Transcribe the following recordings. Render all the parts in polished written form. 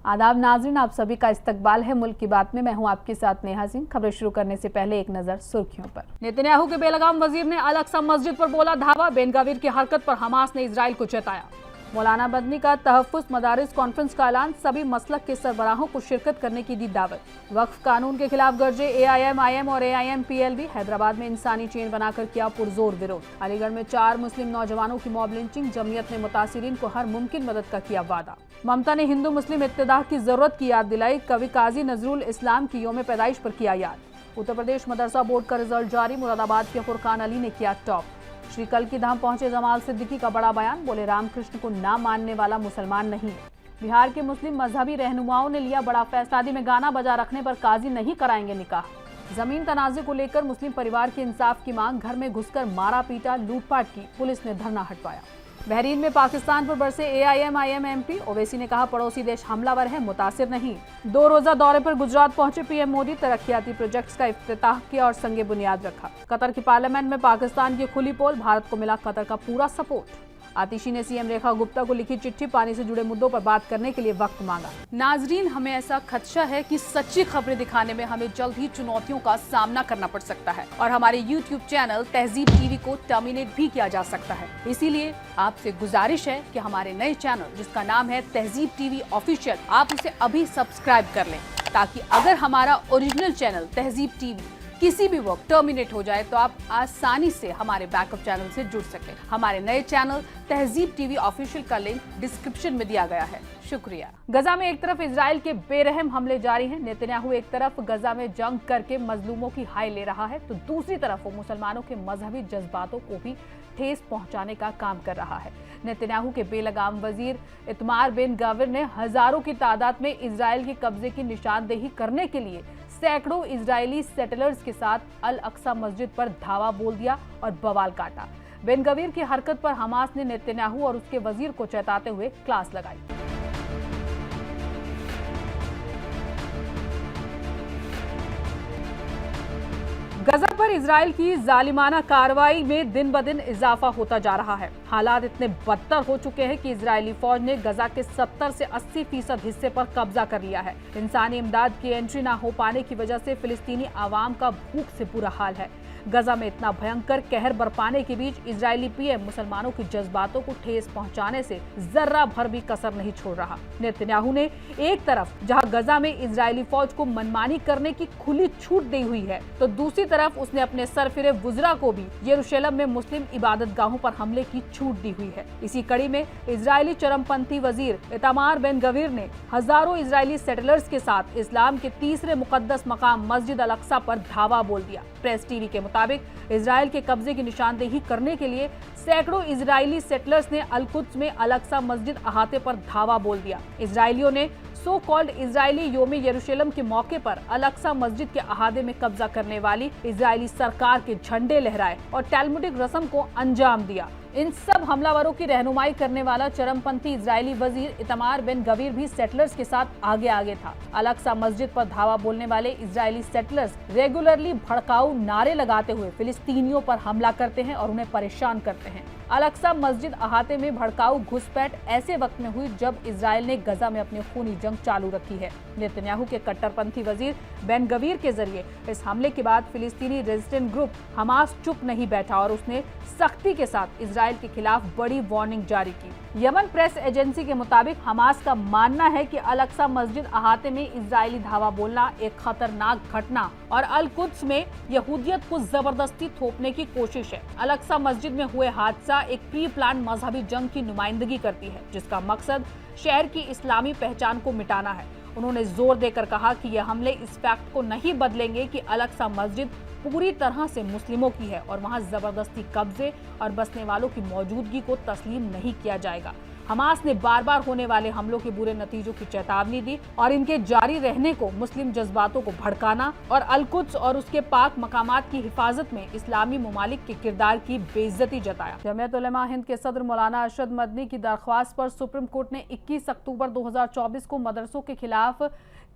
आदाब नाज़रीन, आप सभी का इस्तकबाल है मुल्क की बात में। मैं हूं आपके साथ नेहा सिंह। खबरें शुरू करने से पहले एक नजर सुर्खियों पर। नेतन्याहू के बेलगाम वजीर ने अल-अक्सा मस्जिद पर बोला धावा। बेन गवीर की हरकत पर हमास ने इजराइल को चेताया। मौलाना मदनी का तहफ्फुज़ मदारिस कॉन्फ्रेंस का ऐलान, सभी मसलक के सरबराहों को शिरकत करने की दी दावत। वक्फ कानून के खिलाफ गरजे AIM और AIM-PLB। हैदराबाद में इंसानी चेन बनाकर किया पुरजोर विरोध। अलीगढ़ में 4 मुस्लिम नौजवानों की मॉब लिंचिंग। जमीयत ने मुतासिरीन को हर मुमकिन मदद का किया वादा। ममता ने हिंदू मुस्लिम इत्तेहाद की जरूरत की याद दिलाई। कवि काजी नजरुल इस्लाम की यौम पैदाइश पर किया याद। उत्तर प्रदेश मदरसा बोर्ड का रिजल्ट जारी। मुरादाबाद के फुरकान अली ने किया टॉप। श्री कल की धाम पहुंचे जमाल सिद्दीकी का बड़ा बयान, बोले रामकृष्ण को ना मानने वाला मुसलमान नहीं। बिहार के मुस्लिम मजहबी रहनुमाओं ने लिया बड़ा फैसला। शादी में गाना बजा रखने पर काजी नहीं कराएंगे निकाह। जमीन तनाजे को लेकर मुस्लिम परिवार के इंसाफ की मांग। घर में घुसकर मारा पीटा लूटपाट की, पुलिस ने धरना हटवाया। बहरीन में पाकिस्तान पर बरसे AIM-IM-MP। ओवैसी ने कहा पड़ोसी देश हमलावर है, मुतासिर नहीं। 2 रोजा दौरे पर गुजरात पहुंचे PM मोदी। तरक्याती प्रोजेक्ट्स का इफ्तिताह किया और संगे बुनियाद रखा। कतर की पार्लियामेंट में पाकिस्तान की खुली पोल। भारत को मिला कतर का पूरा सपोर्ट। आतिशी ने CM रेखा गुप्ता को लिखी चिट्ठी, पानी से जुड़े मुद्दों पर बात करने के लिए वक्त मांगा। नाजरीन, हमें ऐसा खदशा है कि सच्ची खबरें दिखाने में हमें जल्द ही चुनौतियों का सामना करना पड़ सकता है और हमारे YouTube चैनल तहजीब TV को टर्मिनेट भी किया जा सकता है। इसीलिए आपसे गुजारिश है कि हमारे नए चैनल जिसका नाम है तहजीब TV ऑफिशियल, आप उसे अभी सब्सक्राइब कर लें, ताकि अगर हमारा ओरिजिनल चैनल तहजीब TV किसी भी वक्त टर्मिनेट हो जाए तो आप आसानी से हमारे बैकअप चैनल से जुड़ सकें। हमारे नए चैनल तहजीब TV ऑफिशियल का लिंक डिस्क्रिप्शन में दिया गया है। शुक्रिया। गजा में एक तरफ इजराइल के बेरहम हमले जारी हैं। नेतन्याहू एक तरफ गजा में जंग करके मजलूमों की हाय ले रहा है, तो दूसरी तरफ वो मुसलमानों के मजहबी जज्बातों को भी ठेस पहुंचाने का काम कर रहा है। नेतन्याहू के बेलगाम वजीर इतमार बिन गवीर ने हजारों की तादाद में इजराइल के कब्जे की निशानदेही करने के लिए सैकड़ों इजरायली सेटलर्स के साथ अल-अक्सा मस्जिद पर धावा बोल दिया और बवाल काटा। बिन गवीर की हरकत पर हमास ने नेतन्याहू और उसके वजीर को चेताते हुए क्लास लगाई। गजा पर इजराइल की जालिमाना कार्रवाई में दिन ब दिन इजाफा होता जा रहा है। हालात इतने बदतर हो चुके हैं कि इजरायली फौज ने गजा के 70 से 80% हिस्से पर कब्जा कर लिया है। इंसानी इमदाद की एंट्री ना हो पाने की वजह से फिलिस्तीनी आवाम का भूख से बुरा हाल है। गजा में इतना भयंकर कहर बरपाने के बीच इजरायली PM मुसलमानों के जज्बातों को ठेस पहुंचाने से जर्रा भर भी कसर नहीं छोड़ रहा। नेतन्याहू ने एक तरफ जहां गजा में इजरायली फौज को मनमानी करने की खुली छूट दी हुई है, तो दूसरी तरफ उसने अपने सरफिरे वुज़रा को भी यरूशलेम में मुस्लिम इबादत गाहों पर हमले की छूट दी हुई है। इसी कड़ी में इजरायली चरमपंथी वजीर इतमार बिन गवीर ने हजारों इजरायली सेटलर्स के साथ इस्लाम के तीसरे मुकद्दस मकाम मस्जिद अल-अक्सा पर धावा बोल दिया। प्रेस TV के मुताबिक इजराइल के कब्जे की निशानदेही करने के लिए सैकड़ों इजरायली सेटलर्स ने अल-कुद्स में अल-अक्सा मस्जिद अहाते पर धावा बोल दिया। इजरायलियों ने सो कॉल्ड इजरायली योम यरूशलेम के मौके पर अल-अक्सा मस्जिद के अहाते में कब्जा करने वाली इजरायली सरकार के झंडे लहराए और टैल्मुडिक रस्म को अंजाम दिया। इन सब हमलावरों की रहनुमाई करने वाला चरमपंथी इजरायली वजीर इतमार बिन गवीर भी सेटलर्स के साथ आगे था। अल-अक्सा मस्जिद पर धावा बोलने वाले इजरायली सेटलर्स रेगुलरली भड़काऊ नारे लगाते हुए फिलिस्तीनियों पर हमला करते हैं और उन्हें परेशान करते हैं। अल-अक्सा मस्जिद अहाते में भड़काऊ घुसपैठ ऐसे वक्त में हुई जब इजराइल ने गजा में अपनी खूनी जंग चालू रखी है। नेतन्याहू के कट्टरपंथी वजीर बेन गवीर के जरिए इस हमले के बाद फिलिस्तीनी रेजिस्टेंट ग्रुप हमास चुप नहीं बैठा और उसने सख्ती के साथ इजराइल के खिलाफ बड़ी वार्निंग जारी की। यमन प्रेस एजेंसी के मुताबिक हमास का मानना है कि अल-अक्सा मस्जिद अहाते में इजरायली धावा बोलना एक खतरनाक घटना और अल-कुद्स में यहूदियत को जबरदस्ती थोपने की कोशिश है। अल-अक्सा मस्जिद में हुए हादसा एक प्री प्लान मजहबी जंग की नुमाइंदगी करती है, जिसका मकसद शहर की इस्लामी पहचान को मिटाना है। उन्होंने जोर देकर कहा कि यह हमले इस फैक्ट को नहीं बदलेंगे कि अल-अक्सा मस्जिद पूरी तरह से मुस्लिमों की है और वहां जबरदस्ती कब्जे और बसने वालों की मौजूदगी को तस्लीम नहीं किया जाएगा। हमास ने बार बार होने वाले हमलों के बुरे नतीजों की चेतावनी दी और इनके जारी रहने को मुस्लिम जज्बातों को भड़काना और अल-कुद्स और उसके पाक मकामात की हिफाजत में इस्लामी ममालिक के किरदार की बेइज्जती जताया। जमीयत उलमा हिंद के सदर मौलाना अरशद मदनी की दरख्वास्त पर सुप्रीम कोर्ट ने 21 अक्टूबर 2024 को मदरसों के खिलाफ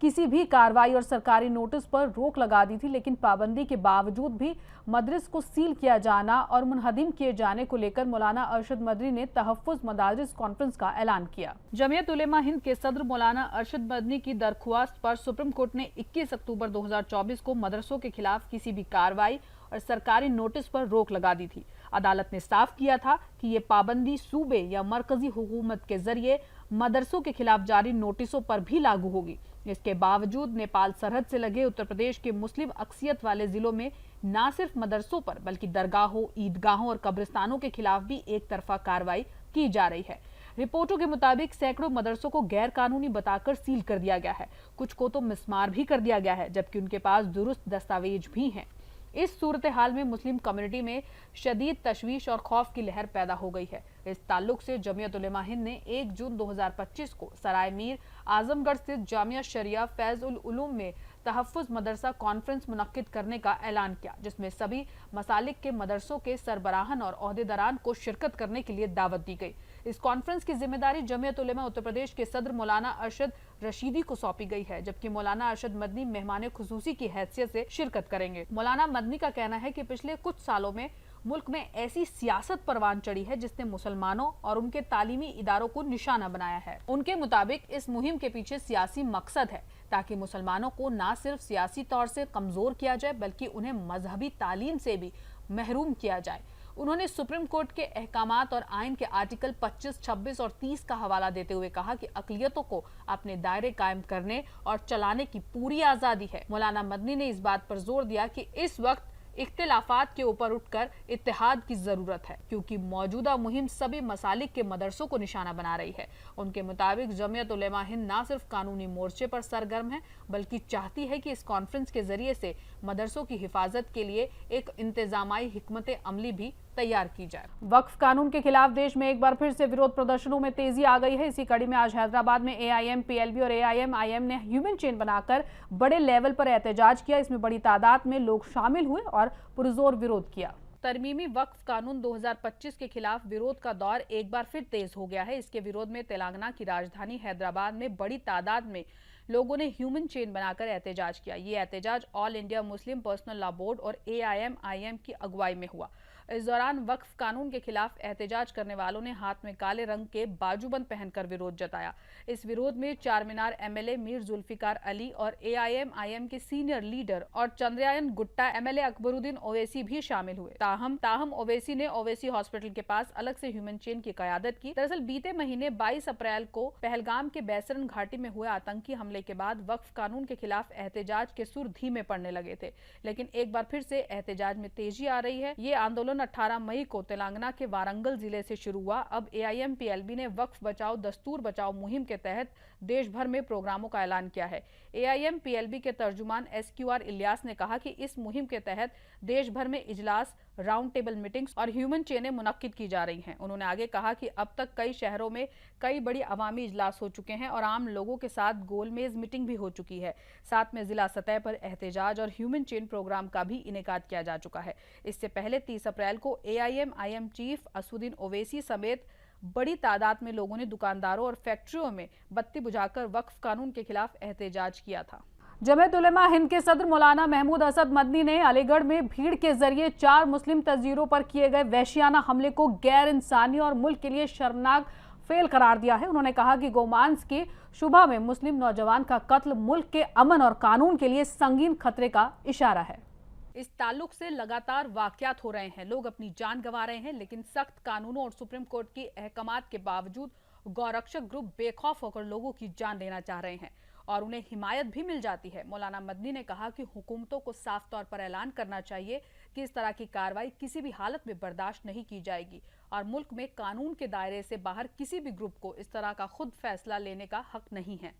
किसी भी कार्रवाई और सरकारी नोटिस पर रोक लगा दी थी, लेकिन पाबंदी के बावजूद भी मदरस को सील किया जाना और मुनहदिम किए जाने को लेकर मौलाना अरशद मदनी ने तहफ्फुज मदारिस कॉन्फ्रेंस का ऐलान किया। जमीयत उलेमा हिंद के सदर मौलाना अरशद मदनी की दरख्वास्त पर सुप्रीम कोर्ट ने 21 अक्टूबर 2024 को मदरसों के खिलाफ किसी भी कार्रवाई और सरकारी नोटिस पर रोक लगा दी थी। अदालत ने साफ किया था कि ये पाबंदी सूबे या मरकजी हुकूमत के जरिए मदरसों के खिलाफ जारी नोटिसों पर भी लागू होगी। इसके बावजूद नेपाल सरहद से लगे उत्तर प्रदेश के मुस्लिम अक्सियत वाले जिलों में न सिर्फ मदरसों पर बल्कि दरगाहों, ईदगाहों और कब्रिस्तानों के खिलाफ भी एक तरफा कार्रवाई की जा रही है। रिपोर्टों के मुताबिक सैकड़ों मदरसों को गैर कानूनी बताकर सील कर दिया गया है, कुछ को तो मिस्मार भी कर दिया गया है, जबकि उनके पास दुरुस्त दस्तावेज भी हैं। इस सूरत हाल में मुस्लिम कम्युनिटी में शदीद तशवीश और खौफ की लहर पैदा हो गई है। इस ताल्लुक से जमीयत उलेमा हिंद ने 1 जून 2025 को सराय मीर आजमगढ़ स्थित जामिया शरिया फैज उल उलूम में तहफ्फुज मदरसा कॉन्फ्रेंस मुनक्किद करने का ऐलान किया, जिसमें सभी मसालिक के मदरसों के सरबराहन और ओहदेदारान को शिरकत करने के लिए दावत दी गई। इस कॉन्फ्रेंस की जिम्मेदारी जमीयत उलेमा उत्तर प्रदेश के सदर मौलाना अरशद रशीदी को सौंपी गई है, जबकि मौलाना अरशद मदनी मेहमान खुसूसी की हैसियत से शिरकत करेंगे। मौलाना मदनी का कहना है कि पिछले कुछ सालों में मुल्क में ऐसी सियासत परवान चढ़ी है जिसने मुसलमानों और उनके तालीमी इदारों को निशाना बनाया है। उनके मुताबिक इस मुहिम के पीछे सियासी मकसद है ताकि मुसलमानों को न सिर्फ सियासी तौर से कमजोर किया जाए बल्कि उन्हें मजहबी तालीम से भी महरूम किया जाए। उन्होंने सुप्रीम कोर्ट के अहकामात और आइन के आर्टिकल 25, 26 और 30 का हवाला देते हुए कहा कि अकलियतों को अपने दायरे कायम करने और चलाने की पूरी आजादी है। मौलाना मदनी ने इस बात पर जोर दिया कि इस वक्त इख्तिलाफात के ऊपर उठकर इत्तेहाद की जरूरत है, क्योंकि मौजूदा मुहिम सभी मसालिक के मदरसों को निशाना बना रही है। उनके मुताबिक जमीयत उलेमा हिंद न सिर्फ कानूनी मोर्चे पर सरगर्म है बल्कि चाहती है कि इस कॉन्फ्रेंस के जरिए से मदरसों की हिफाजत के लिए एक इंतजामाई हिकमत अमली भी तैयार की जाए। वक्फ कानून के खिलाफ देश में एक बार फिर से विरोध प्रदर्शनों में तेजी आ गई है। इसी कड़ी में आज हैदराबाद में AIM, PLB और AIM ने ह्यूमन चेन बनाकर बड़े लेवल पर एहतजाज किया। इसमें बड़ी तादाद में लोग शामिल हुए और पुरजोर विरोध किया। तरमीमी वक्फ कानून 2025 के खिलाफ विरोध का दौर एक बार फिर तेज हो गया है। इसके विरोध में तेलंगाना की राजधानी हैदराबाद में बड़ी तादाद में लोगों ने ह्यूमन चेन बनाकर एहतजाज किया। ये एहतजाज all India Muslim personal law board और AIM की अगुवाई में हुआ। इस दौरान वक्फ कानून के खिलाफ एहतजाज करने वालों ने हाथ में काले रंग के बाजूबंद पहनकर विरोध जताया। इस विरोध में चारमीनार MLA मीर जुल्फिकार अली और AIM के सीनियर लीडर और चंद्रयान गुट्टा MLA अकबरुद्दीन ओवैसी भी शामिल हुए। ताहम ओवैसी ने ओवैसी हॉस्पिटल के पास अलग से ह्यूमन चेन की कयादत की। दरअसल बीते महीने 22 अप्रैल को पहलगाम के बैसरन घाटी में हुए आतंकी हमले के बाद वक्फ कानून के खिलाफ एहतजाज के सुर धीमे पड़ने लगे थे, लेकिन एक बार फिर से एहतजाज में तेजी आ रही है। ये आंदोलन 18 मई को तेलंगाना के वारंगल जिले से शुरू हुआ। अब AIM PLB ने वक्फ बचाओ दस्तूर बचाओ मुहिम के तहत देश भर में प्रोग्रामों का ऐलान किया है। AIM PLB के तर्जुमान SQR इलियास ने कहा कि इस मुहिम के तहत देश भर में इजलास, राउंड टेबल मीटिंग्स और ह्यूमन चेनें मुनक्किद की जा रही हैं। उन्होंने आगे कहा कि अब तक कई शहरों में कई बड़ी अवामी इजलास हो चुके हैं और आम लोगों के साथ गोलमेज मीटिंग भी हो चुकी है। साथ में जिला सतह पर एहतजाज और ह्यूमन चेन प्रोग्राम का भी इनेकाद किया जा चुका है। इससे पहले 30 अप्रैल को AIM चीफ असुद्दीन ओवैसी समेत बड़ी तादाद में लोगों ने दुकानदारों और फैक्ट्रियों में बत्ती बुझाकर वक्फ कानून के खिलाफ एहतजाज किया था। जमीयत उलेमा हिंद के सदर मौलाना महमूद असद मदनी ने अलीगढ़ में भीड़ के जरिए 4 मुस्लिम तस्जीरों पर किए गए वहशियाना हमले को गैर इंसानी और मुल्क के लिए शर्मनाक फेल करार दिया है। उन्होंने कहा कि गोमांस की शुबा में मुस्लिम नौजवान का कत्ल मुल्क के अमन और कानून के लिए संगीन खतरे का इशारा है। इस ताल्लुक से लगातार वाकयात हो रहे हैं, लोग अपनी जान गंवा रहे हैं, लेकिन सख्त कानूनों और सुप्रीम कोर्ट की अहकामात के बावजूद गौरक्षक ग्रुप बेखौफ होकर लोगों की जान लेना चाह रहे हैं और उन्हें हिमायत भी मिल जाती है। मौलाना मदनी ने कहा कि हुकूमतों को साफ तौर पर ऐलान करना चाहिए कि इस तरह की कार्रवाई किसी भी हालत में बर्दाश्त नहीं की जाएगी और मुल्क में कानून के दायरे से बाहर किसी भी ग्रुप को इस तरह का खुद फैसला लेने का हक नहीं है।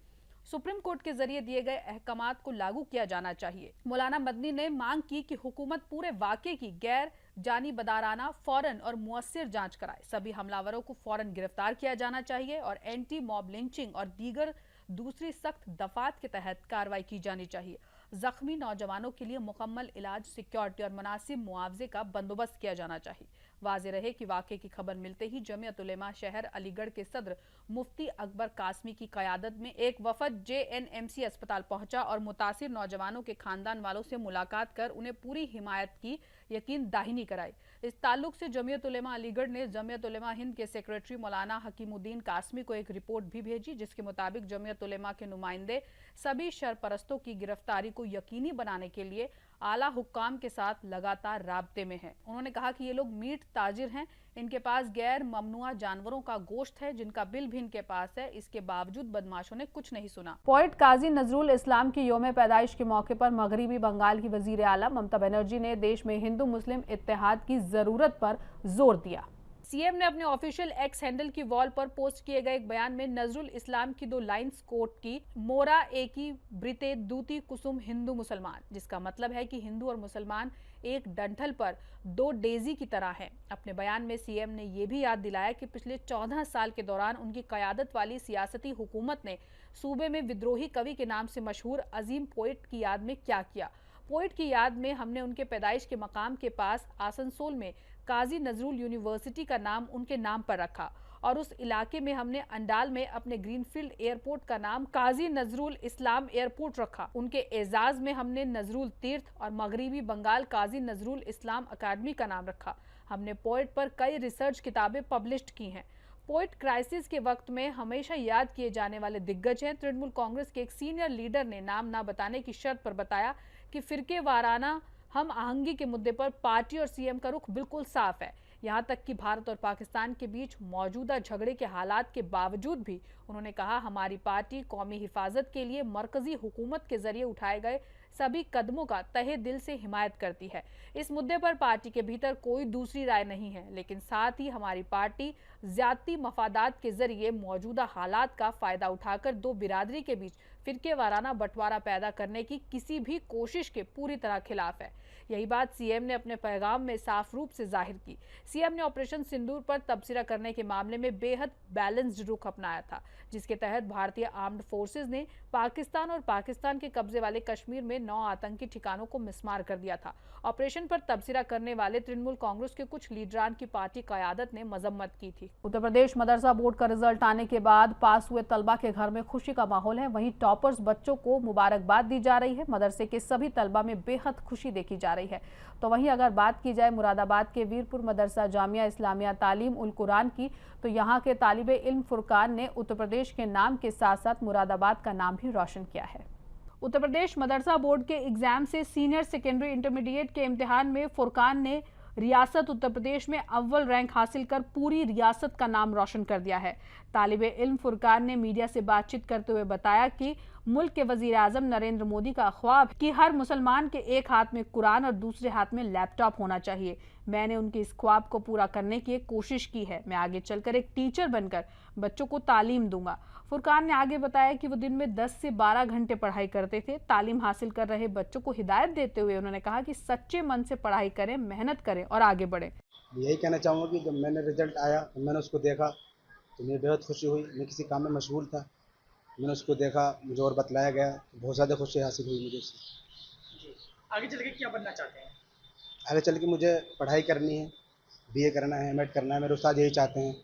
सुप्रीम कोर्ट के जरिए दिए गए अहकामात को लागू किया जाना चाहिए। मौलाना मदनी ने मांग की कि हुकूमत पूरे वाकये की गैर जानी बदाराना फौरन और मुअस्सिर जांच कराए। सभी हमलावरों को फौरन गिरफ्तार किया जाना चाहिए और एंटी मॉब लिंचिंग और दीगर दूसरी सख्त दफात के तहत कार्रवाई की जानी चाहिए। जख्मी नौजवानों के लिए मुकम्मल इलाज, सिक्योरिटी और मुनासिब मुआवजे का बंदोबस्त किया जाना चाहिए। वाज़ेह रहे कि वाक़े की खबर मिलते ही जमीयत उलेमा शहर अलीगढ़ के सदर मुफ्ती अकबर कासमी की क़यादत में एक वफ़द JNMC अस्पताल पहुंचा और मुतासिर नौजवानों के खानदान वालों से मुलाकात कर उन्हें पूरी हिमायत की यकीन दाहिनी कराई। इस ताल्लुक से जमीयत उलेमा अलीगढ़ ने जमीयत उलेमा हिंद के सेक्रेटरी मौलाना हकीमुद्दीन कासमी को एक रिपोर्ट भी भेजी, जिसके मुताबिक जमीयत उलेमा के नुमाइंदे सभी शरपरस्तों की गिरफ्तारी को यकीनी बनाने के लिए आला हुक्काम के साथ लगातार राब्ते में हैं। उन्होंने कहा कि ये लोग मीट ताजिर हैं, इनके पास गैर ममनुआ जानवरों का गोश्त है जिनका बिल भी इनके पास है। इसके बावजूद बदमाशों ने कुछ नहीं सुना। पोएट काजी नजरुल इस्लाम की यौम पैदाइश के मौके पर मगरबी बंगाल की वजीर आला ममता बनर्जी ने देश में हिंदू मुस्लिम इत्तेहाद की जरूरत पर जोर दिया। सीएम ने अपने ऑफिशियल एक्स हैंडल की वॉल पर पोस्ट किए गए एक बयान में नजरुल इस्लाम की 2 लाइंस कोट की, मोरा एकी ब्रिते दूती कुसुम हिंदू मुसलमान, जिसका मतलब है कि हिंदू और मुसलमान एक डंठल पर 2 डेजी की तरह हैं। अपने बयान में सीएम ने यह भी याद दिलाया कि पिछले 14 साल के दौरान उनकी क़यादत वाली सियासती हुकूमत ने सूबे में विद्रोही कवि के नाम से मशहूर अजीम पोइट की याद में क्या किया। पोइट की याद में हमने उनके पैदाइश के मकाम के पास आसनसोल में काजी नजरुल यूनिवर्सिटी का नाम उनके नाम पर रखा और उस इलाके में हमने अंडाल में अपने ग्रीनफील्ड एयरपोर्ट का नाम काजी नजरुल इस्लाम एयरपोर्ट रखा। उनके एजाज में हमने नजरुल तीर्थ और मगरबी बंगाल काजी नजरुल इस्लाम अकादमी का नाम रखा। हमने पोइट पर कई रिसर्च किताबें पब्लिश की हैं। पोइट क्राइसिस के वक्त में हमेशा याद किए जाने वाले दिग्गज हैं। तृणमूल कांग्रेस के एक सीनियर लीडर ने नाम ना बताने की शर्त पर बताया कि फिरके वाराना हम आहंगी के मुद्दे पर पार्टी और सीएम का रुख बिल्कुल साफ है। यहां तक कि भारत और पाकिस्तान के बीच मौजूदा झगड़े के हालात के बावजूद भी उन्होंने कहा, हमारी पार्टी कौमी हिफाजत के लिए मरकजी हुकूमत के जरिए उठाए गए सभी कदमों का तहे दिल से हिमायत करती है। इस मुद्दे पर पार्टी के भीतर कोई दूसरी राय नहीं है, लेकिन साथ ही हमारी पार्टी ज्यादती मफादात के जरिए मौजूदा हालात का फायदा उठाकर 2 बिरादरी के बीच फिरके वाराना बंटवारा पैदा करने की किसी भी कोशिश के पूरी तरह खिलाफ है। यही बात सीएम ने अपने पैगाम में साफ रूप से जाहिर की। सीएम ने ऑपरेशन सिंदूर पर तबसरा करने के मामले में बेहद बैलेंस्ड रुख अपनाया था, जिसके तहत भारतीय आर्म्ड फोर्सेज ने पाकिस्तान और पाकिस्तान के कब्जे वाले कश्मीर में 9 आतंकी ठिकानों को मिसमार कर दिया था। ऑपरेशन पर तबसरा करने वाले तृणमूल कांग्रेस के कुछ लीडरान की पार्टी क़यादत ने मजम्मत की थी। उत्तर प्रदेश मदरसा बोर्ड का रिजल्ट आने के बाद पास हुए तलबा के घर में खुशी का माहौल है। वहीं टॉपर्स बच्चों को मुबारकबाद दी जा रही है। मदरसे के सभी तलबा में बेहद खुशी देखी जा रही है। तो वहीं अगर बात की जाए मुरादाबाद के वीरपुर मदरसा जामिया इस्लामिया तालीम उल कुरान की, तो यहाँ के तालिबे इल्म फुरकान ने उत्तर प्रदेश के नाम के साथ साथ मुरादाबाद का नाम भी रोशन किया है। उत्तर प्रदेश मदरसा बोर्ड के एग्जाम से सीनियर सेकेंडरी इंटरमीडिएट के इम्तिहान में फुरकान ने रियासत उत्तर प्रदेश में अव्वल रैंक हासिल कर पूरी रियासत का नाम रोशन कर दिया है। तालिबे इल्म फुरकान ने मीडिया से बातचीत करते हुए बताया कि मुल्क के वजीर आजम नरेंद्र मोदी का ख्वाब कि हर मुसलमान के एक हाथ में कुरान और दूसरे हाथ में लैपटॉप होना चाहिए। मैंने उनके इस ख्वाब को पूरा करने की कोशिश की है। मैं आगे चलकर एक टीचर बनकर बच्चों को तालीम दूंगा। फुरकान ने आगे बताया कि वो दिन में 10 से 12 घंटे पढ़ाई करते थे। तालीम हासिल कर रहे बच्चों को हिदायत देते हुए उन्होंने कहा कि सच्चे मन से पढ़ाई करें, मेहनत करें और आगे बढ़ें। यही कहना चाहूँगा कि जब मैंने रिजल्ट आया तो मैंने उसको देखा तो मुझे बेहद खुशी हुई। मैं किसी काम में मशगूल था, मैंने उसको देखा, मुझे और बतलाया गया, बहुत ज़्यादा खुशी हासिल हुई मुझे उससे। आगे चल के क्या बनना चाहते हैं? आगे चल के मुझे पढ़ाई करनी है, बीए करना है, एमएड करना है। मेरे उस्ताद यही चाहते हैं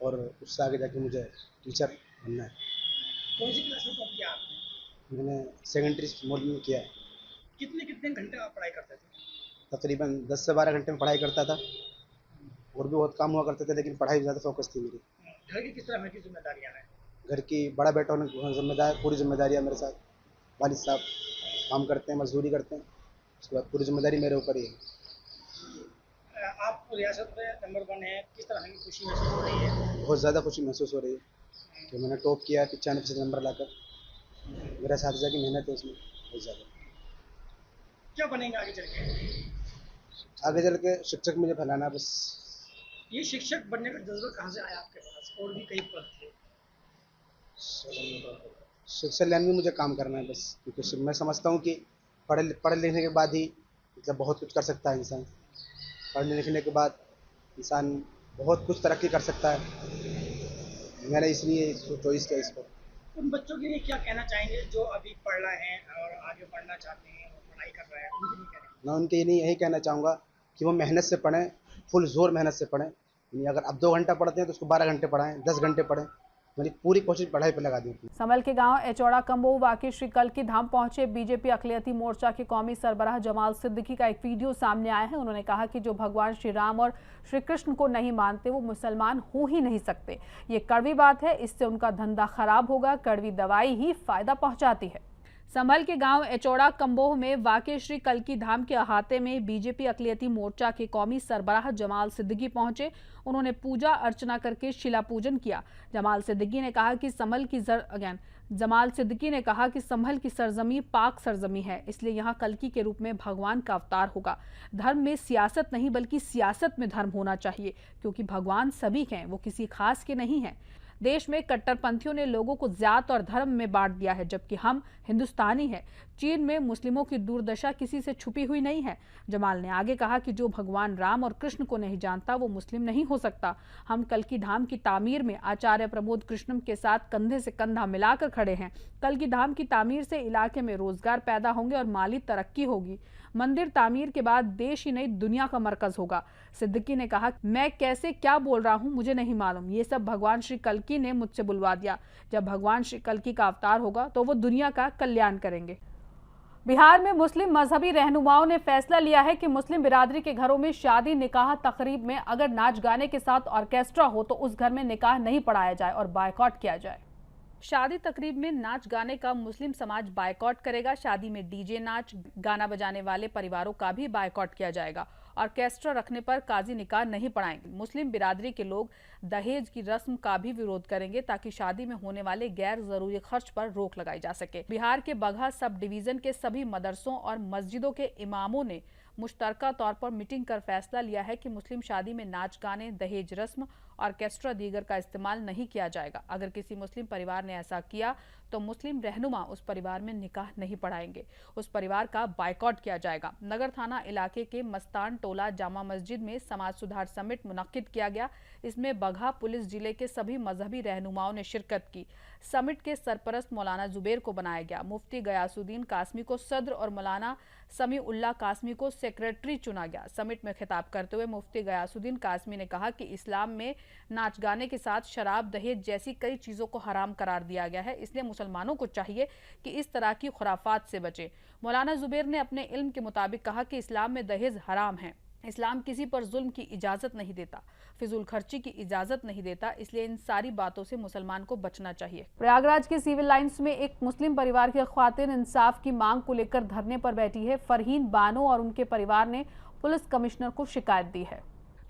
और उससे आगे जाके मुझे टीचर बनना है। कौन सी क्लास में टॉप किया आपने? मैंने सेकेंडरी मोड में किया है। कितने घंटे आप पढ़ाई करते थे? तकरीबन 10 से 12 घंटे में पढ़ाई करता था। और भी बहुत काम हुआ करते थे, लेकिन पढ़ाई ज़्यादा फोकस थी मेरी। घर की किस तरह की जिम्मेदारियाँ हैं? घर की बड़ा बेटा होने की जिम्मेदार पूरी जिम्मेदारियाँ मेरे साथ। वालिद साहब काम करते हैं, मजदूरी करते हैं, उसके बाद पूरी जिम्मेदारी मेरे ऊपर ही है। आप रियासत में नंबर 1 है, किस तरह की खुशी महसूस हो रही है? बहुत ज़्यादा खुशी महसूस हो रही है कि मैंने टॉप किया है 95% नंबर लाकर। मेरा साथीजा की मेहनत है उसमें बहुत ज़्यादा। क्या बनेंगे आगे चल के? आगे चल के शिक्षक मुझे फैलाना बस। ये शिक्षक बनने का जज्बा कहाँ से आया आपके पास? और भी कई पद थे। शिक्षा लाइन में मुझे काम करना है बस, क्योंकि मैं समझता हूँ कि पढ़े लिखने के बाद ही मतलब बहुत कुछ कर सकता है इंसान। पढ़ने लिखने के बाद इंसान बहुत कुछ तरक्की कर सकता है। मैंने इसलिए चॉइस किया इस पर। उन बच्चों के लिए क्या कहना चाहेंगे जो अभी पढ़ रहे हैं और आगे पढ़ना चाहते हैं और पढ़ाई कर रहे हैं, उनके लिए क्या कहना? मैं उनके लिए यही कहना चाहूँगा कि वो मेहनत से पढ़ें, फुल जोर मेहनत से पढ़ें। यानी अगर अब 2 घंटा पढ़ते हैं तो उसको 12 घंटे पढ़ाएं, 10 घंटे पढ़ें। मैंने पूरी कोशिश पढ़ाई पर लगा दी थी। संभल के गांव एचौड़ा कंबोह वाकई श्री कल्की धाम पहुंचे बीजेपी अखिलती मोर्चा के कौमी सरबराह जमाल सिद्दीकी का एक वीडियो सामने आया है। उन्होंने कहा कि जो भगवान श्री राम और श्री कृष्ण को नहीं मानते वो मुसलमान हो ही नहीं सकते। ये कड़वी बात है, इससे उनका धंधा खराब होगा। कड़वी दवाई ही फायदा पहुंचाती है। संभल के गांव एचौड़ा कंबोह में वाकई श्री कल्की धाम के अहाते में बीजेपी अखिलती मोर्चा के कौमी सरबराह जमाल सिद्दीकी पहुंचे। उन्होंने पूजा अर्चना करके शिला पूजन किया। जमाल सिद्दीकी ने कहा कि संभल की सरजमी पाक सरजमी है, इसलिए यहाँ कल्की के रूप में भगवान का अवतार होगा। धर्म में सियासत नहीं बल्कि सियासत में धर्म होना चाहिए, क्योंकि भगवान सभी के हैं, वो किसी खास के नहीं हैं। देश में कट्टरपंथियों ने लोगों को जात और धर्म में बांट दिया है, जबकि हम हिंदुस्तानी हैं। चीन में मुस्लिमों की दुर्दशा किसी से छुपी हुई नहीं है। जमाल ने आगे कहा कि जो भगवान राम और कृष्ण को नहीं जानता वो मुस्लिम नहीं हो सकता। हम कल्की धाम की तामीर में आचार्य प्रमोद कृष्णम के साथ कंधे से कंधा मिलाकर खड़े हैं। कल्की धाम की तामीर से इलाके में रोजगार पैदा होंगे और माली तरक्की होगी। मंदिर तामीर के बाद देश ही नहीं दुनिया का मरकज होगा। सिद्दीकी ने कहा, मैं कैसे क्या बोल रहा हूं मुझे नहीं मालूम, ये सब भगवान श्री कल्की ने मुझसे बुलवा दिया। जब भगवान श्री कल्की का अवतार होगा तो वो दुनिया का कल्याण करेंगे। बिहार में मुस्लिम मजहबी रहनुमाओं ने फैसला लिया है कि मुस्लिम बिरादरी के घरों में शादी निकाह तकरीब में अगर नाच गाने के साथ ऑर्केस्ट्रा हो तो उस घर में निकाह नहीं पढ़ाया जाए और बायकॉट किया जाए। शादी तकरीब में नाच गाने का मुस्लिम समाज बायकॉट करेगा। शादी में डीजे नाच गाना बजाने वाले परिवारों का भी बायकॉट किया जाएगा। ऑर्केस्ट्रा रखने पर काजी निकाह नहीं पढ़ाएंगे। मुस्लिम बिरादरी के लोग दहेज की रस्म का भी विरोध करेंगे ताकि शादी में होने वाले गैर जरूरी खर्च पर रोक लगाई जा सके। बिहार के बगहा सब डिवीजन के सभी मदरसों और मस्जिदों के इमामों ने मुश्तरका तौर पर मीटिंग कर फैसला लिया है कि मुस्लिम शादी में नाच गाने, दहेज रस्म, ऑर्केस्ट्रा दीगर का इस्तेमाल नहीं किया जाएगा। अगर किसी मुस्लिम परिवार ने ऐसा किया तो मुस्लिम रहनुमा उस परिवार में निकाह नहीं पढ़ाएंगे, उस परिवार का बायकॉट किया जाएगा। नगर थाना इलाके के मस्तान टोला जामा मस्जिद में समाज सुधार समिट मुनक्किद किया गया। इसमें बगहा पुलिस जिले के सभी मजहबी रहनुमाओं ने शिरकत की। समिट के सरपरस्त मौलाना जुबेर को बनाया गया। मुफ्ती गयासुद्दीन कासमी को सदर और मौलाना समी उल्लाह कासमी को सेक्रेटरी चुना गया। समिट में खिताब करते हुए मुफ्ती गयासुद्दीन कासमी ने कहा कि इस्लाम में नाच गाने के साथ शराब, दहेज जैसी कई चीजों को हराम करार दिया गया है, इसलिए मुसलमानों को चाहिए कि इस तरह की खुराफात से बचें। मौलाना जुबेर ने अपने इल्म के मुताबिक कहा कि इस्लाम में दहेज हराम है। इस्लाम किसी पर जुल्म की इजाजत नहीं देता, फिजूल खर्ची की इजाजत नहीं देता, इसलिए इन सारी बातों से मुसलमान को बचना चाहिए। प्रयागराज के सिविल लाइंस में एक मुस्लिम परिवार की ख्वातीन इंसाफ की मांग को लेकर धरने पर बैठी है। फरहीन बानो और उनके परिवार ने पुलिस कमिश्नर को शिकायत दी है।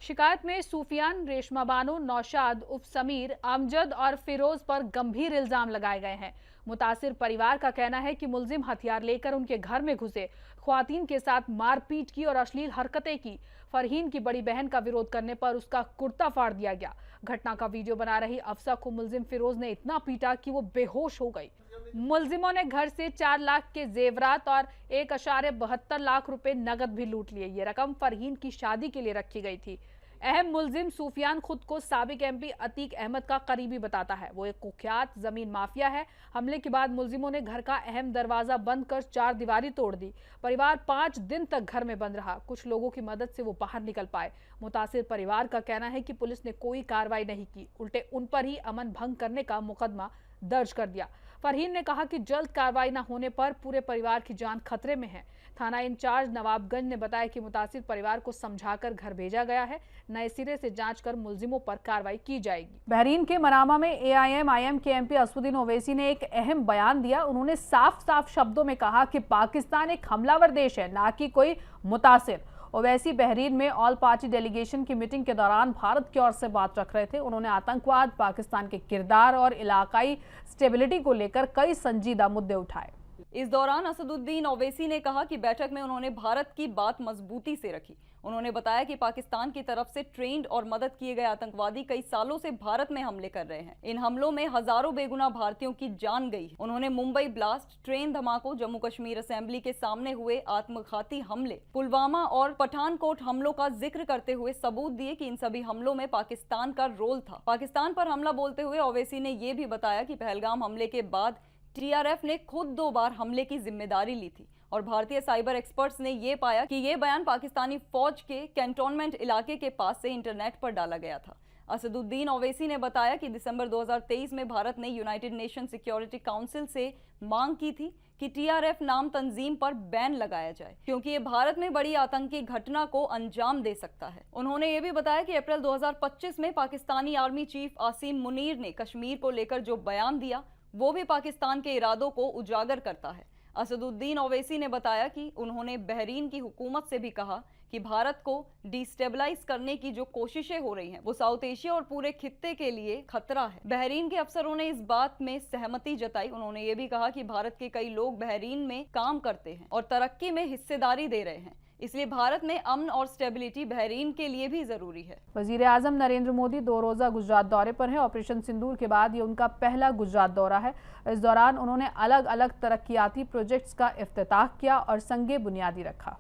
शिकायत में सूफियान, रेशमा बानो, नौशाद उफ समीर, अमजद और फिरोज पर गंभीर इल्जाम लगाए गए हैं। मुतासिर परिवार का कहना है कि मुलजिम हथियार लेकर उनके घर में घुसे, ख्वातीन के साथ मारपीट की और अश्लील हरकतें की। फरहीन की बड़ी बहन का विरोध करने पर उसका कुर्ता फाड़ दिया गया। घटना का वीडियो बना रही अफसा को मुलजिम फिरोज ने इतना पीटा कि वो बेहोश हो गई। मुलजिमों ने घर से 4 लाख के जेवरात और 1.72 लाख रुपए नगद भी लूट लिए। ये रकम फरहीन की शादी के लिए रखी गई थी। अहम मुलजिम सूफियान खुद को साबिक एमपी अतीक अहमद का करीबी बताता है। वो एक कुख्यात जमीन माफिया है। हमले के बाद मुलजिमों ने घर का अहम दरवाजा बंद कर 4 दीवारी तोड़ दी। परिवार 5 दिन तक घर में बंद रहा। कुछ लोगों की मदद से वो बाहर निकल पाए। मुतासिर परिवार का कहना है कि पुलिस ने कोई कार्रवाई नहीं की, उल्टे उन पर ही अमन भंग करने का मुकदमा दर्ज कर दिया। फरहीन ने कहा कि जल्द कार्रवाई न होने पर पूरे परिवार की जान खतरे में है। थाना इंचार्ज नवाबगंज ने बताया कि मुतासिर परिवार को समझाकर घर भेजा गया है। नए सिरे से जांच कर मुलजिमों पर कार्रवाई की जाएगी। बहरीन के मनामा में AIM के एमपी असदुद्दीन ओवैसी ने एक अहम बयान दिया। उन्होंने साफ साफ शब्दों में कहा कि पाकिस्तान एक हमलावर देश है, ना कि कोई मुतासिर। ओवैसी बहरीन में ऑल पार्टी डेलीगेशन की मीटिंग के दौरान भारत की ओर से बात रख रहे थे। उन्होंने आतंकवाद, पाकिस्तान के किरदार और इलाकाई स्टेबिलिटी को लेकर कई संजीदा मुद्दे उठाए। इस दौरान असदुद्दीन ओवैसी ने कहा कि बैठक में उन्होंने भारत की बात मजबूती से रखी। उन्होंने बताया कि पाकिस्तान की तरफ से ट्रेंड और मदद किए गए आतंकवादी कई सालों से भारत में हमले कर रहे हैं। इन हमलों में हजारों बेगुनाह भारतीयों की जान गई है। उन्होंने मुंबई ब्लास्ट, ट्रेन धमाकों, जम्मू कश्मीर असेंबली के सामने हुए आत्मघाती हमले, पुलवामा और पठानकोट हमलों का जिक्र करते हुए सबूत दिए कि इन सभी हमलों में पाकिस्तान का रोल था। पाकिस्तान पर हमला बोलते हुए ओवैसी ने यह भी बताया कि पहलगाम हमले के बाद टीआरएफ ने खुद 2 बार हमले की जिम्मेदारी ली थी और भारतीय साइबर एक्सपर्ट्स ने ये पाया कि ये बयान पाकिस्तानी फौज के कैंटोनमेंट इलाके के पास से इंटरनेट पर डाला गया था। असदुद्दीन ओवैसी ने बताया कि दिसंबर 2023 में भारत ने यूनाइटेड नेशन सिक्योरिटी काउंसिल से मांग की थी कि टीआरएफ नाम तंजीम पर बैन लगाया जाए क्योंकि ये भारत में बड़ी आतंकी घटना को अंजाम दे सकता है। उन्होंने ये भी बताया कि अप्रैल 2025 में पाकिस्तानी आर्मी चीफ आसिम मुनीर ने कश्मीर को लेकर जो बयान दिया वो भी पाकिस्तान के इरादों को उजागर करता है। असदुद्दीन ओवैसी ने बताया कि उन्होंने बहरीन की हुकूमत से भी कहा कि भारत को डिस्टेबलाइज करने की जो कोशिशें हो रही हैं वो साउथ एशिया और पूरे खित्ते के लिए खतरा है। बहरीन के अफसरों ने इस बात में सहमति जताई। उन्होंने ये भी कहा कि भारत के कई लोग बहरीन में काम करते हैं और तरक्की में हिस्सेदारी दे रहे हैं, इसलिए भारत में अमन और स्टेबिलिटी बहरीन के लिए भी जरूरी है। वजीर आजम नरेंद्र मोदी 2 रोजा गुजरात दौरे पर हैं। ऑपरेशन सिंदूर के बाद ये उनका पहला गुजरात दौरा है। इस दौरान उन्होंने अलग अलग तरक्कियाती प्रोजेक्ट्स का इफ्तिताह किया और संगे बुनियादी रखा।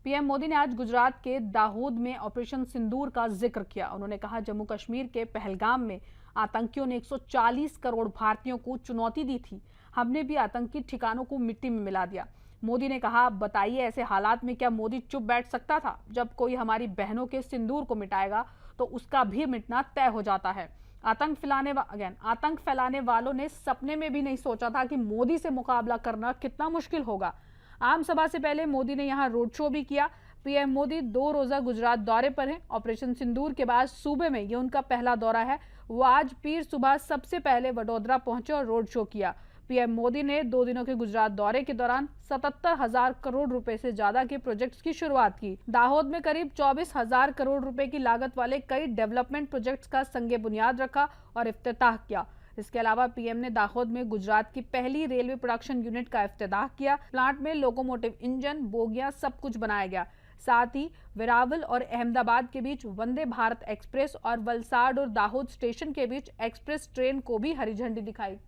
पीएम मोदी ने आज गुजरात के दाहोद में ऑपरेशन सिंदूर का जिक्र किया। उन्होंने कहा, जम्मू कश्मीर के पहलगाम में आतंकियों ने 140 करोड़ भारतीयों को चुनौती दी थी। हमने भी आतंकी ठिकानों को मिट्टी में मिला दिया। मोदी ने कहा, बताइए ऐसे हालात में क्या मोदी चुप बैठ सकता था? जब कोई हमारी बहनों के सिंदूर को मिटाएगा तो उसका भी मिटना तय हो जाता है। आतंक फैलाने वालों ने सपने में भी नहीं सोचा था कि मोदी से मुकाबला करना कितना मुश्किल होगा। आम सभा से पहले मोदी ने यहां रोड शो भी किया। पीएम मोदी 2 रोजा गुजरात दौरे पर हैं। ऑपरेशन सिंदूर के बाद सूबे में ये उनका पहला दौरा है। वो आज पीर सुबह सबसे पहले वडोदरा पहुंचे और रोड शो किया। पीएम मोदी ने 2 दिनों के गुजरात दौरे के दौरान 77,000 करोड़ रुपए से ज्यादा के प्रोजेक्ट्स की शुरुआत की। दाहोद में करीब 24,000 करोड़ रुपए की लागत वाले कई डेवलपमेंट प्रोजेक्ट्स का संगे बुनियाद रखा और इफ्तिताह किया। इसके अलावा पीएम ने दाहोद में गुजरात की पहली रेलवे प्रोडक्शन यूनिट का इफ्तिताह किया। प्लांट में लोकोमोटिव इंजन, बोगियां सब कुछ बनाया गया। साथ ही वेरावल और अहमदाबाद के बीच वंदे भारत एक्सप्रेस और वलसाड और दाहोद स्टेशन के बीच एक्सप्रेस ट्रेन को भी हरी झंडी दिखाई।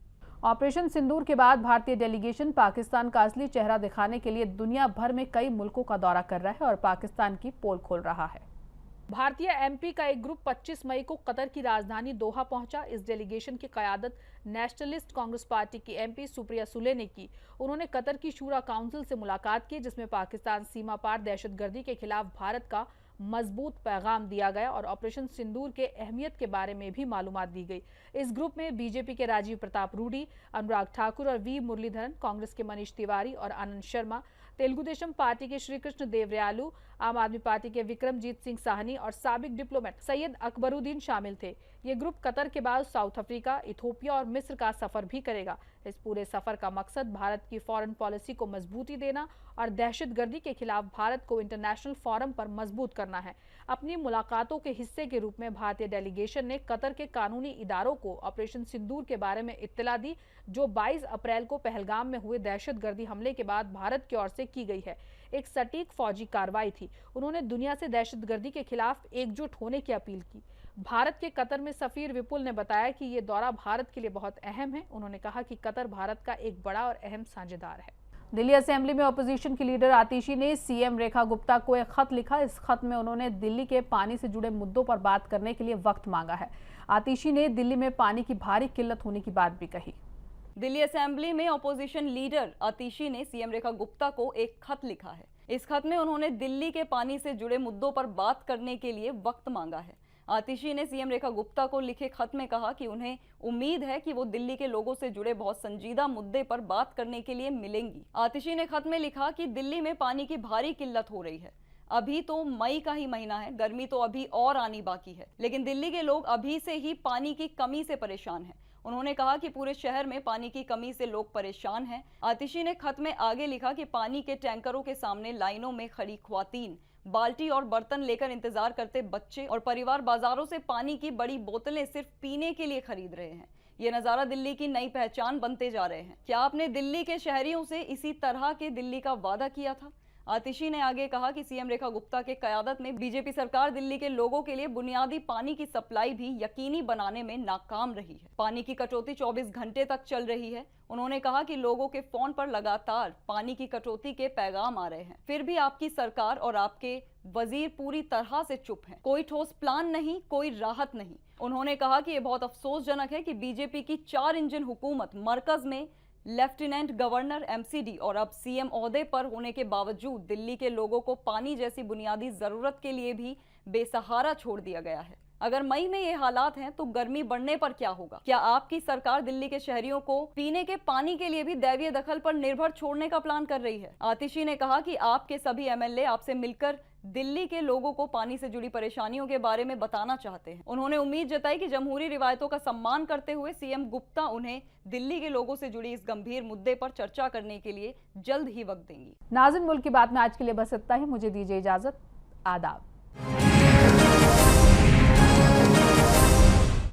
ऑपरेशन सिंदूर के बाद भारतीय डेलीगेशन पाकिस्तान का असली चेहरा दिखाने के लिए दुनिया भर में कई मुल्कों का दौरा कर रहा है और पाकिस्तान की पोल खोल रहा है। भारतीय एमपी का एक ग्रुप 25 मई को कतर की राजधानी दोहा पहुंचा। इस डेलीगेशन की क़यादत नेशनलिस्ट कांग्रेस पार्टी की एमपी सुप्रिया सुले ने की। उन्होंने कतर की शूरा काउंसिल से मुलाकात की, जिसमें पाकिस्तान सीमा पार दहशतगर्दी के खिलाफ भारत का मजबूत पैगाम दिया गया और ऑपरेशन सिंदूर के अहमियत के बारे में भी मालूमात दी गई। इस ग्रुप में बीजेपी के राजीव प्रताप रूडी, अनुराग ठाकुर और वी मुरलीधरन, कांग्रेस के मनीष तिवारी और आनंद शर्मा, तेलुगु देशम पार्टी के श्री कृष्ण देवरयालू, आम आदमी पार्टी के विक्रमजीत सिंह साहनी और साबिक डिप्लोमेट सैयद अकबरुद्दीन शामिल थे। ये ग्रुप कतर के बाद साउथ अफ्रीका, इथोपिया और मिस्र का सफर भी करेगा। इस पूरे सफर का मकसद भारत की फॉरेन पॉलिसी को मजबूती देना और दहशतगर्दी के खिलाफ भारत को इंटरनेशनल फोरम पर मजबूत करना है। अपनी मुलाकातों के हिस्से के रूप में भारतीय डेलीगेशन ने कतर के कानूनी इदारों को ऑपरेशन सिंदूर के बारे में इत्तला दी, जो 22 अप्रैल को पहलगाम में हुए दहशतगर्दी हमले के बाद भारत की ओर से की गई है। एक सटीक फौजी कार्रवाई थी। उन्होंने दुनिया से दहशतगर्दी के खिलाफ एकजुट होने की अपील की। भारत के कतर में सफीर विपुल ने बताया कि ये दौरा भारत के लिए बहुत अहम है। उन्होंने कहा कि कतर भारत का एक बड़ा और अहम साझेदार है। दिल्ली असेंबली में अपोजिशन की लीडर आतिशी ने सीएम रेखा गुप्ता को एक खत लिखा। इस खत में उन्होंने दिल्ली के पानी से जुड़े मुद्दों पर बात करने के लिए वक्त मांगा है। आतिशी ने दिल्ली में पानी की भारी किल्लत होने की बात भी कही। दिल्ली असेंबली में अपोजिशन लीडर आतिशी ने सीएम रेखा गुप्ता को एक खत लिखा है। इस खत में उन्होंने दिल्ली के पानी से जुड़े मुद्दों पर बात करने के लिए वक्त मांगा है। आतिशी ने सीएम रेखा गुप्ता को लिखे खत में कहा कि उन्हें उम्मीद है कि वो दिल्ली के लोगों से जुड़े बहुत संजीदा मुद्दे पर बात करने के लिए मिलेंगी। आतिशी ने खत में लिखा कि दिल्ली में पानी की भारी किल्लत हो रही है। अभी तो मई का ही महीना है, गर्मी तो अभी और आनी बाकी है, लेकिन दिल्ली के लोग अभी से ही पानी की कमी से परेशान हैं। उन्होंने कहा कि पूरे शहर में पानी की कमी से लोग परेशान हैं। आतिशी ने खत में आगे लिखा कि पानी के टैंकरों के सामने लाइनों में खड़ी ख्वातीन, बाल्टी और बर्तन लेकर इंतजार करते बच्चे और परिवार बाजारों से पानी की बड़ी बोतलें सिर्फ पीने के लिए खरीद रहे हैं। ये नज़ारा दिल्ली की नई पहचान बनते जा रहे हैं। क्या आपने दिल्ली के शहरियों से इसी तरह के दिल्ली का वादा किया था? आतिशी ने आगे कहा कि सीएम रेखा गुप्ता के क़यादत में बीजेपी सरकार दिल्ली के लोगों के लिए बुनियादी पानी की सप्लाई भी यकीनी बनाने में नाकाम रही है। पानी की कटौती 24 घंटे तक चल रही है। उन्होंने कहा कि लोगों के फोन पर लगातार पानी की कटौती के पैगाम आ रहे हैं, फिर भी आपकी सरकार और आपके वजीर पूरी तरह से चुप हैं। कोई ठोस प्लान नहीं, कोई राहत नहीं। उन्होंने कहा कि यह बहुत अफसोसजनक है कि बीजेपी की 4 इंजन हुकूमत मरकज में लेफ्टिनेंट गवर्नर, एमसीडी और अब सीएम ओहदे पर होने के बावजूद दिल्ली के लोगों को पानी जैसी बुनियादी जरूरत के लिए भी बेसहारा छोड़ दिया गया है। अगर मई में ये हालात हैं तो गर्मी बढ़ने पर क्या होगा? क्या आपकी सरकार दिल्ली के शहरियों को पीने के पानी के लिए भी दैवीय दखल पर निर्भर छोड़ने का प्लान कर रही है? आतिशी ने कहा कि आपके सभी एमएलए आपसे मिलकर दिल्ली के लोगों को पानी से जुड़ी परेशानियों के बारे में बताना चाहते हैं। उन्होंने उम्मीद जताई कि जमहूरी रिवायतों का सम्मान करते हुए सीएम गुप्ता उन्हें दिल्ली के लोगों से जुड़ी इस गंभीर मुद्दे पर चर्चा करने के लिए जल्द ही वक्त देंगी। नाज़रीन, मुल्क की बात में आज के लिए बस इतना ही। मुझे दीजिए इजाजत। आदाब।